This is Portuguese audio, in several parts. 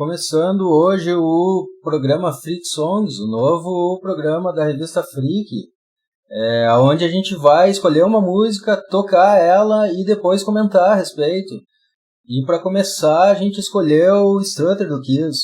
Começando hoje o programa Freak Songs, o novo programa da revista Freak, onde a gente vai escolher uma música, tocar ela e depois comentar a respeito. E para começar, a gente escolheu o Strutter do Kiss.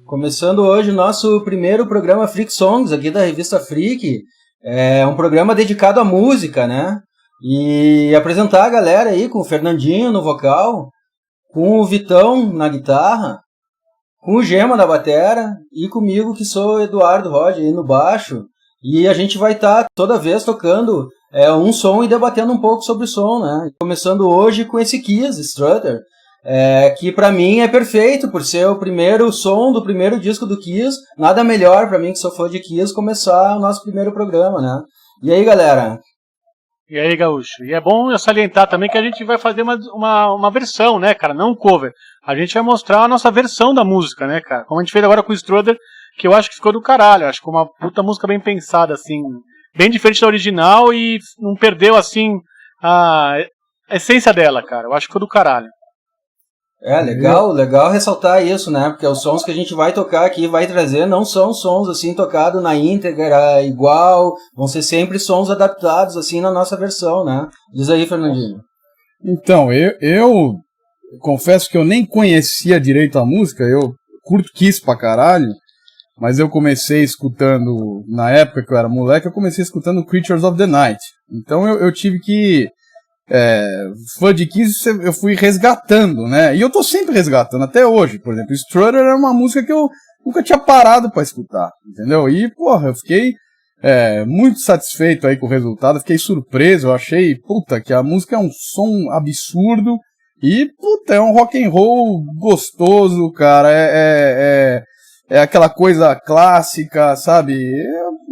Começando hoje o nosso primeiro programa Freak Songs aqui da revista Freak. É um programa dedicado à música, né? E apresentar a galera aí com o Fernandinho no vocal, com o Vitão na guitarra, com o Gema na batera e comigo que sou o Eduardo Roger aí no baixo. E a gente vai estar toda vez tocando um som e debatendo um pouco sobre o som, né? Começando hoje com esse Kiss, Strutter. Que pra mim é perfeito, por ser o primeiro som do primeiro disco do Kiss. Nada melhor pra mim, que sou fã de Kiss, começar o nosso primeiro programa, né? E aí, galera? E aí, Gaúcho? E é bom eu salientar também que a gente vai fazer uma versão, né, cara? Não um cover. A gente vai mostrar a nossa versão da música, né, cara? Como a gente fez agora com o Strutter, que eu acho que ficou do caralho. Acho que ficou uma puta música bem pensada, assim. Bem diferente da original e não perdeu, assim, a essência dela, cara. Eu acho que ficou do caralho. Legal ressaltar isso, né? Porque os sons que a gente vai tocar aqui, vai trazer, não são sons assim tocados na íntegra, igual, vão ser sempre sons adaptados assim na nossa versão, né? Diz aí, Fernandinho. Então, eu confesso que eu nem conhecia direito a música, eu curto Kiss pra caralho, mas eu comecei escutando, na época que eu era moleque, eu comecei escutando Creatures of the Night. Então eu tive que... fã de Kiss, eu fui resgatando, né? E eu tô sempre resgatando, até hoje. Por exemplo, Strutter era uma música que eu nunca tinha parado pra escutar, entendeu? E, porra, eu fiquei muito satisfeito aí com o resultado, fiquei surpreso, eu achei, puta, que a música é um som absurdo e, puta, é um rock and roll gostoso, cara, é aquela coisa clássica, sabe?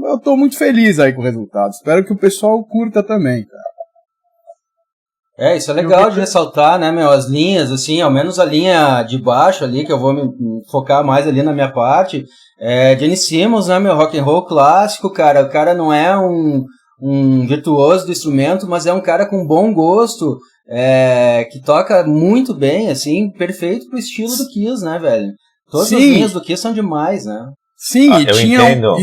Eu tô muito feliz aí com o resultado. Espero que o pessoal curta também, cara. Isso é legal de ressaltar, né, meu, as linhas, assim, ao menos a linha de baixo ali, que eu vou me focar mais ali na minha parte, Gene Simmons, né, meu, rock and roll clássico, cara, o cara não é um virtuoso do instrumento, mas é um cara com bom gosto, que toca muito bem, assim, perfeito pro estilo do Kiss, né, velho? Todas as linhas do Kiss são demais, né? Sim, e eu tinha entendo.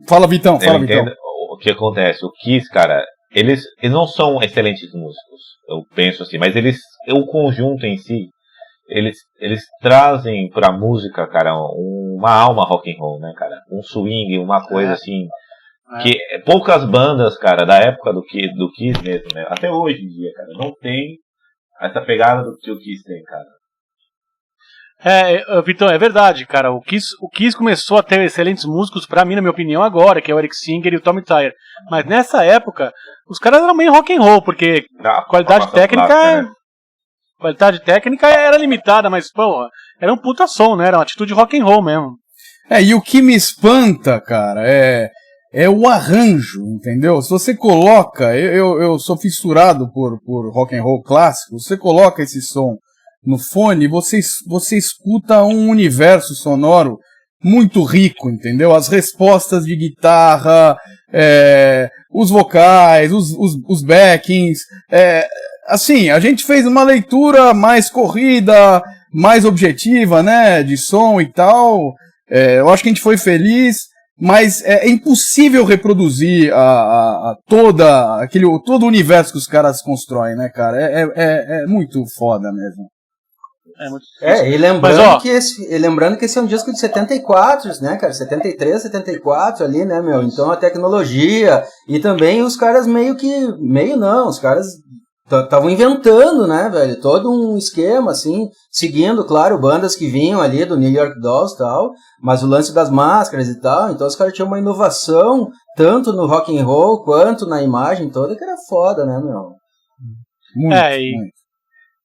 Fala, Vitão, Eu entendo o que acontece. O Kiss, cara, eles não são excelentes músicos, eu penso assim, mas o conjunto em si, eles trazem pra música, cara, uma alma rock and roll, né, cara? Um swing, uma coisa assim, que poucas bandas, cara, da época do Kiss mesmo, né? Até hoje em dia, cara, não tem essa pegada do que o Kiss tem, cara. Vitão, é verdade, cara. O Kiss começou a ter excelentes músicos, pra mim, na minha opinião, agora, que é o Eric Singer e o Tommy Thayer. Mas nessa época, os caras eram meio rock and roll, porque a qualidade técnica era limitada, mas, pô, era um puta som, né? Era uma atitude rock and roll mesmo. E o que me espanta, cara, é o arranjo, entendeu? Se você coloca, eu sou fissurado por rock and roll clássico, você coloca esse som no fone, você escuta um universo sonoro muito rico, entendeu? As respostas de guitarra, os vocais, os backings, assim, a gente fez uma leitura mais corrida, mais objetiva, né, de som e tal, eu acho que a gente foi feliz, mas é impossível reproduzir todo o universo que os caras constroem, né, cara, é muito foda mesmo. E lembrando que esse é um disco de 74, né, cara, 73, 74 ali, né, meu, então a tecnologia e também os caras os caras estavam inventando, né, velho, todo um esquema, assim, seguindo, claro, bandas que vinham ali do New York Dolls e tal, mas o lance das máscaras e tal, então os caras tinham uma inovação, tanto no rock and roll quanto na imagem toda, que era foda, né, meu. Muito.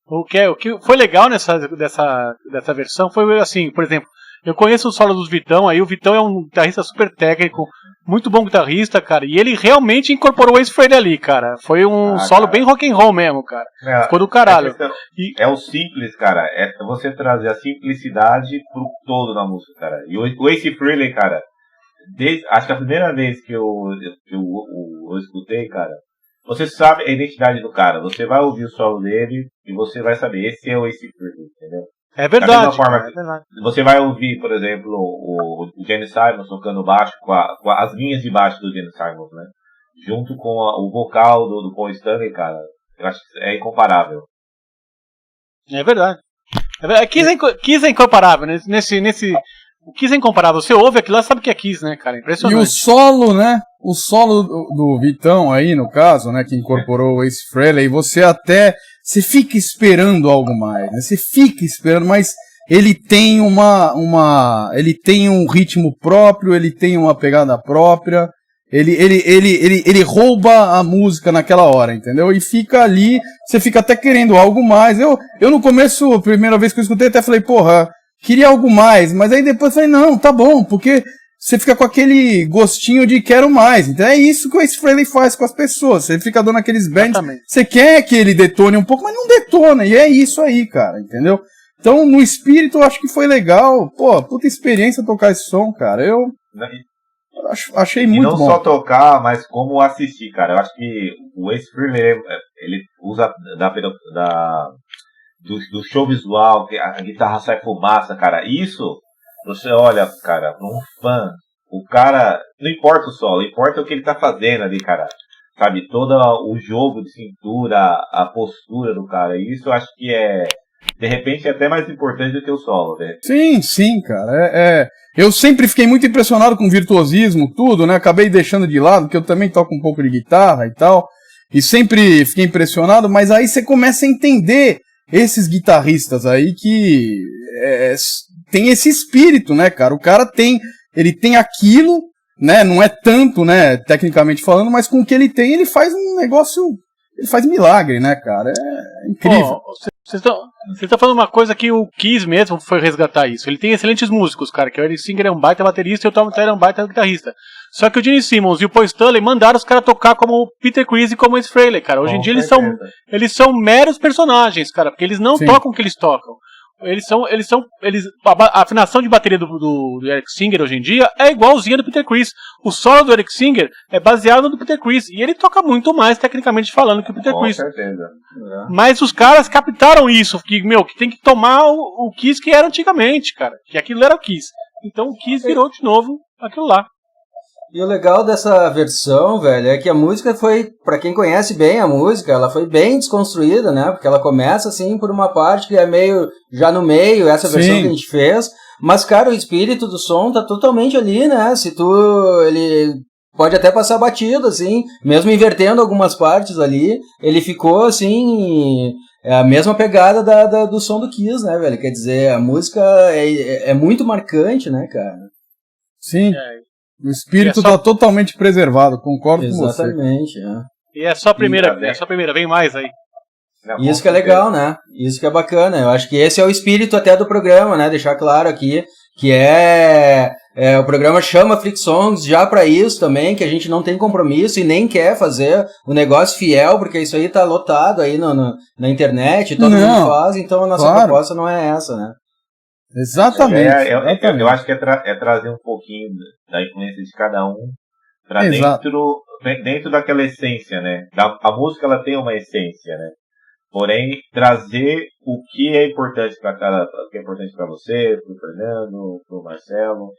O que foi legal dessa versão foi assim, por exemplo, eu conheço o solo do Vitão, aí o Vitão é um guitarrista super técnico, muito bom guitarrista, cara, e ele realmente incorporou o Ace Frehley ali, cara. Foi um solo bem rock and roll mesmo, cara. Ficou do caralho. É o simples, cara, é você trazer a simplicidade pro todo na música, cara. E o Ace Frehley, cara, acho que a primeira vez que eu escutei, cara, você sabe a identidade do cara, você vai ouvir o solo dele e você vai saber, esse é o Ace Frehley, entendeu? É verdade. Da mesma forma, você vai ouvir, por exemplo, o Gene Simmons tocando baixo com as linhas de baixo do Gene Simmons, né? Junto com o vocal do Paul Stanley, cara, eu acho que é incomparável. É verdade. Kiss é incomparável, né? O Kiss é incomparável. Você ouve aquilo lá, sabe que é Kiss, né, cara? Impressionante. E o solo, né? O solo do Vitão aí, no caso, né? Que incorporou o Ace Frehley, você fica esperando algo mais, né? Você fica esperando, mas ele tem ele tem um ritmo próprio, ele tem uma pegada própria, ele rouba a música naquela hora, entendeu? E fica ali, você fica até querendo algo mais. Eu no começo, a primeira vez que eu escutei, até falei, porra, queria algo mais, mas aí depois falei, não, tá bom, porque você fica com aquele gostinho de quero mais. Então é isso que o Ace Frehley faz com as pessoas. Você fica dando aqueles bands, você quer que ele detone um pouco, mas não detona. E é isso aí, cara, entendeu? Então, no espírito, eu acho que foi legal. Pô, puta experiência tocar esse som, cara. Eu achei muito bom. E não só tocar, mas como assistir, cara. Eu acho que o Ace Frehley, ele usa do show visual, que a guitarra sai fumaça, cara. Isso, você olha, cara, pra um fã, o cara, não importa o solo, importa o que ele tá fazendo ali, cara. Sabe, todo o jogo de cintura, a postura do cara. E isso eu acho que de repente, é até mais importante do que o solo, né? Sim, cara. Eu sempre fiquei muito impressionado com o virtuosismo, tudo, né? Acabei deixando de lado, porque eu também toco um pouco de guitarra e tal. E sempre fiquei impressionado, mas aí você começa a entender esses guitarristas aí que tem esse espírito, né, cara? O cara ele tem aquilo, né? Não é tanto, né, tecnicamente falando, mas com o que ele tem, ele faz um negócio, ele faz milagre, né, cara? É incrível. Vocês estão falando uma coisa que o Kiss mesmo foi resgatar isso. Ele tem excelentes músicos, cara, que o Eric Singer é um baita baterista e o Tom Tyler é um baita guitarrista. Só que o Gene Simmons e o Paul Stanley mandaram os caras tocar como Peter Criss e como Ace Frehley, cara. Hoje em dia eles são meros personagens, cara, porque eles não tocam o que eles tocam. A afinação de bateria do Eric Singer hoje em dia é igualzinha do Peter Criss. O solo do Eric Singer é baseado no do Peter Criss. E ele toca muito mais, tecnicamente falando, que o Peter Criss. Com certeza. Mas os caras captaram isso, que tem que tomar o Kiss que era antigamente, cara. Que aquilo era o Kiss. Então o Kiss virou de novo aquilo lá. E o legal dessa versão, velho, é que a música foi, pra quem conhece bem a música, ela foi bem desconstruída, né? Porque ela começa, assim, por uma parte que é meio, já no meio, essa versão que a gente fez. Mas, cara, o espírito do som tá totalmente ali, né? Ele pode até passar batido, assim, mesmo invertendo algumas partes ali, ele ficou, assim, a mesma pegada do som do Kiss, né, velho? Quer dizer, a música é muito marcante, né, cara? Sim. O espírito tá totalmente preservado, concordo com você. Exatamente, E é só a primeira, vem mais aí. Isso que é legal, né? Isso que é bacana. Eu acho que esse é o espírito até do programa, né? Deixar claro aqui que o programa chama Freak Songs já pra isso também, que a gente não tem compromisso e nem quer fazer o negócio fiel, porque isso aí tá lotado aí na internet, todo mundo faz, então a nossa proposta não é essa, né? Exatamente. Eu acho que é trazer um pouquinho da influência de cada um pra dentro daquela essência, né? A música, ela tem uma essência, né? Porém, trazer o que é importante para o que é importante para você, pro Fernando, pro Marcelo,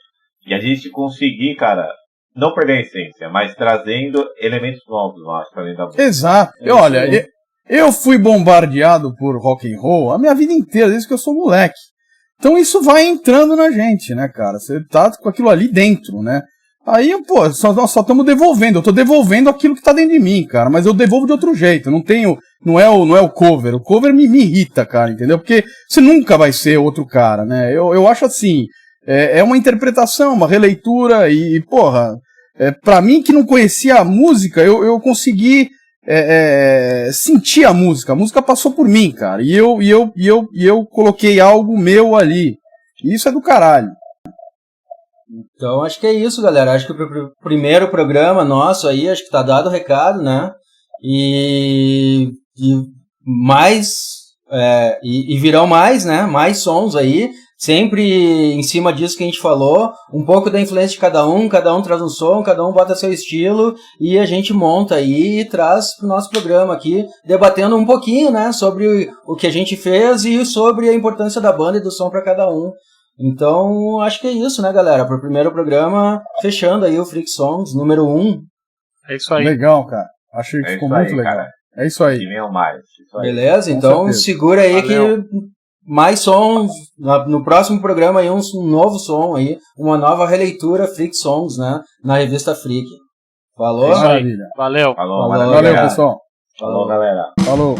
e a gente conseguir, cara, não perder a essência, mas trazendo elementos novos, eu acho, pra dentro da música. Exato. Olha, eu fui bombardeado por rock and roll a minha vida inteira, desde que eu sou moleque. Então isso vai entrando na gente, né, cara? Você tá com aquilo ali dentro, né? Aí, pô, nós só estamos devolvendo. Eu tô devolvendo aquilo que tá dentro de mim, cara. Mas eu devolvo de outro jeito. Não é o cover. O cover me irrita, cara, entendeu? Porque você nunca vai ser outro cara, né? Eu acho assim, é uma interpretação, uma releitura e, porra, pra mim que não conhecia a música, eu consegui sentir a música passou por mim, cara, e eu coloquei algo meu ali, e isso é do caralho. Então acho que é isso, galera, acho que o primeiro programa nosso aí, acho que tá dado o recado, né, e virão mais, né, mais sons aí, sempre em cima disso que a gente falou, um pouco da influência de cada um traz um som, cada um bota seu estilo e a gente monta aí e traz pro nosso programa aqui, debatendo um pouquinho, né, sobre o que a gente fez e sobre a importância da banda e do som para cada um. Então, acho que é isso, né, galera, pro primeiro programa, fechando aí o Freak Songs número 1. É isso aí. Legal, cara. Achei que ficou muito legal. Cara. É isso aí. Que venham mais. Isso aí. Beleza? Com então certeza. Segura aí. Valeu. Que mais sons, no próximo programa aí um novo som aí, uma nova releitura Freak Songs, né, na revista Freak. Falou? Maravilha. Valeu. Valeu, pessoal. Falou, galera. Falou.